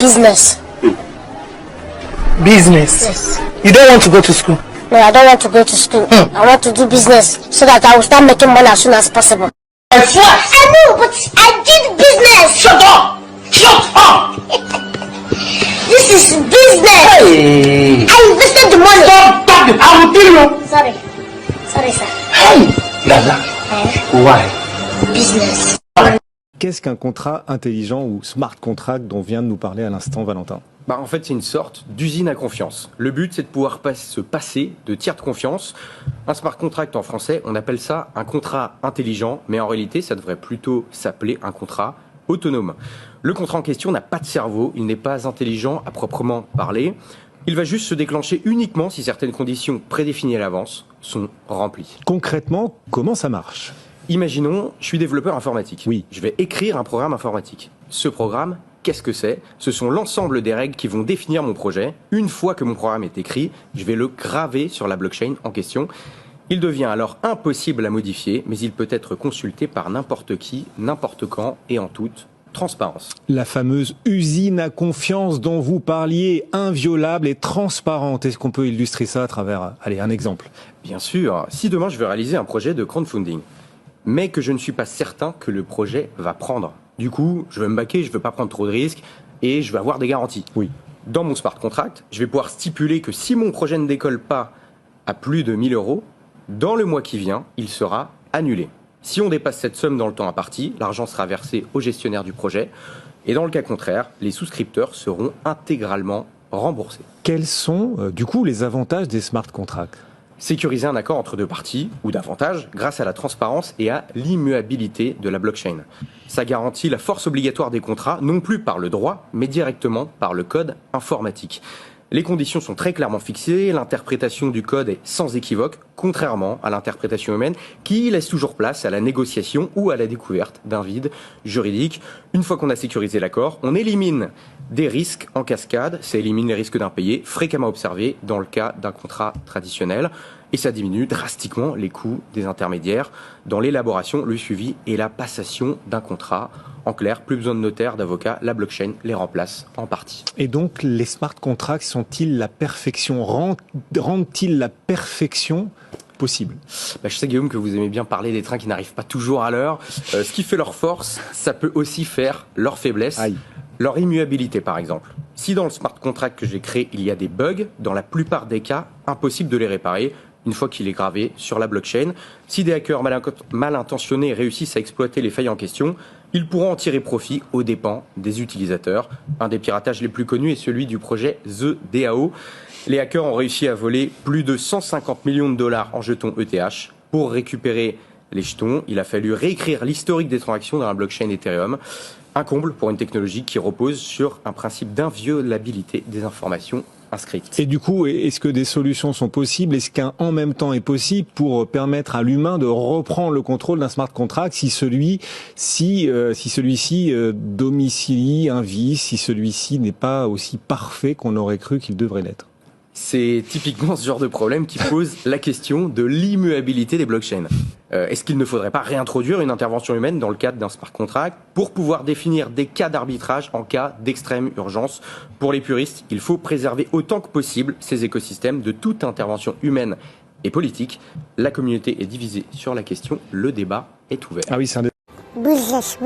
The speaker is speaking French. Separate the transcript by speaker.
Speaker 1: Business.
Speaker 2: Business?
Speaker 1: Yes.
Speaker 2: You don't want to go to school?
Speaker 1: No, I don't want to go to school. I want to do business so that I will start making money as soon as possible.
Speaker 2: I swear!
Speaker 1: I know, but I did business.
Speaker 2: Shut up! Shut up!
Speaker 1: This is business.
Speaker 2: Hey!
Speaker 1: I invested the money.
Speaker 2: Stop it! I will kill you!
Speaker 1: Sorry. Sorry, sir.
Speaker 2: Hey! Lala, why?
Speaker 1: Business.
Speaker 3: Qu'est-ce qu'un contrat intelligent ou smart contract dont vient de nous parler à l'instant Valentin?
Speaker 4: En fait, c'est une sorte d'usine à confiance. Le but, c'est de pouvoir se passer de tiers de confiance. Un smart contract en français, on appelle ça un contrat intelligent, mais en réalité, ça devrait plutôt s'appeler un contrat autonome. Le contrat en question n'a pas de cerveau, il n'est pas intelligent à proprement parler. Il va juste se déclencher uniquement si certaines conditions prédéfinies à l'avance sont remplies.
Speaker 3: Concrètement, comment ça marche?
Speaker 4: Imaginons, je suis développeur informatique.
Speaker 3: Oui.
Speaker 4: Je vais écrire un programme informatique. Ce programme, qu'est-ce que c'est? Ce sont l'ensemble des règles qui vont définir mon projet. Une fois que mon programme est écrit, je vais le graver sur la blockchain en question. Il devient alors impossible à modifier, mais il peut être consulté par n'importe qui, n'importe quand et en toute transparence.
Speaker 3: La fameuse usine à confiance dont vous parliez, inviolable et transparente. Est-ce qu'on peut illustrer ça à travers, allez, un exemple?
Speaker 4: Bien sûr, si demain je veux réaliser un projet de crowdfunding, mais que je ne suis pas certain que le projet va prendre. Du coup, je veux me baquer, je veux pas prendre trop de risques et je veux avoir des garanties.
Speaker 3: Oui.
Speaker 4: Dans mon smart contract, je vais pouvoir stipuler que si mon projet ne décolle pas à plus de 1000 euros, dans le mois qui vient, il sera annulé. Si on dépasse cette somme dans le temps imparti, l'argent sera versé au gestionnaire du projet et dans le cas contraire, les souscripteurs seront intégralement remboursés.
Speaker 3: Quels sont, du coup, les avantages des smart contracts?
Speaker 4: Sécuriser un accord entre deux parties, ou davantage, grâce à la transparence et à l'immuabilité de la blockchain. Ça garantit la force obligatoire des contrats, non plus par le droit, mais directement par le code informatique. Les conditions sont très clairement fixées, l'interprétation du code est sans équivoque, contrairement à l'interprétation humaine qui laisse toujours place à la négociation ou à la découverte d'un vide juridique. Une fois qu'on a sécurisé l'accord, on élimine des risques en cascade, ça élimine les risques d'impayés fréquemment observés dans le cas d'un contrat traditionnel et ça diminue drastiquement les coûts des intermédiaires dans l'élaboration, le suivi et la passation d'un contrat. En clair, plus besoin de notaire, d'avocat, la blockchain les remplace en partie.
Speaker 3: Et donc, les smart contracts sont-ils la perfection? Rendent-ils la perfection possible?
Speaker 4: Je sais, Guillaume, que vous aimez bien parler des trains qui n'arrivent pas toujours à l'heure. Ce qui fait leur force, ça peut aussi faire leur faiblesse.
Speaker 3: Aïe.
Speaker 4: Leur immuabilité, par exemple. Si dans le smart contract que j'ai créé, il y a des bugs, dans la plupart des cas, impossible de les réparer une fois qu'il est gravé sur la blockchain. Si des hackers mal intentionnés réussissent à exploiter les failles en question, ils pourront en tirer profit aux dépens des utilisateurs. Un des piratages les plus connus est celui du projet The DAO. Les hackers ont réussi à voler plus de 150 millions de dollars en jetons ETH. Pour récupérer les jetons, il a fallu réécrire l'historique des transactions dans la blockchain Ethereum. Un comble pour une technologie qui repose sur un principe d'inviolabilité des informations inscrites.
Speaker 3: Et du coup, est-ce que des solutions sont possibles? Est-ce qu'un en même temps est possible pour permettre à l'humain de reprendre le contrôle d'un smart contract si celui-ci domicilie un vice, si celui-ci n'est pas aussi parfait qu'on aurait cru qu'il devrait l'être?
Speaker 4: C'est typiquement ce genre de problème qui pose la question de l'immuabilité des blockchains. Est-ce qu'il ne faudrait pas réintroduire une intervention humaine dans le cadre d'un smart contract pour pouvoir définir des cas d'arbitrage en cas d'extrême urgence? Pour les puristes, il faut préserver autant que possible ces écosystèmes de toute intervention humaine et politique. La communauté est divisée sur la question, le débat est ouvert.
Speaker 3: Ah oui, c'est un
Speaker 1: Business.